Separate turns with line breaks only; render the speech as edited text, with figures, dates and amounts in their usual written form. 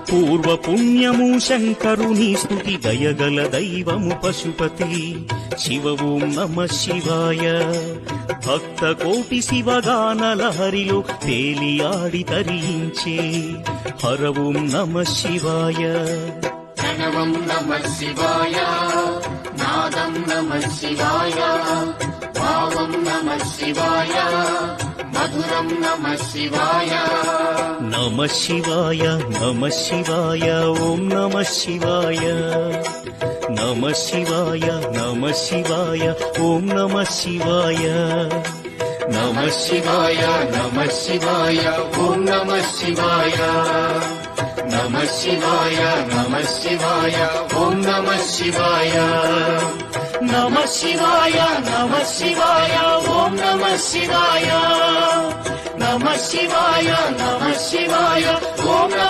పూర్వ పుణ్యము శంకరుని స్తుతి దయగల దైవము పశుపతి శివ ఓం నమ శివాయ భక్త కోటి శివగానల హరిలో తేలియాడి తరించే హర ఓం నమ శివాయ
ప్రణవం నమ శివాయ నాదం నమ శివాయ భావం నమ శివాయ మధురం నమ శివాయ
నమ శివాయ నమ శివాయ ఓం నమ శివాయ నమ శివాయ నమ శివాయ ఓం నమ శివాయ
నమ శివాయ నమ శివాయ ఓం నమ శివాయ నమ శివాయ నమ శివాయ ఓం నమ శివాయ నమ శివాయ నమ శివాయ ఓం నమ శివాయ నమ శివాయ నమ శివాయ ఓం నమ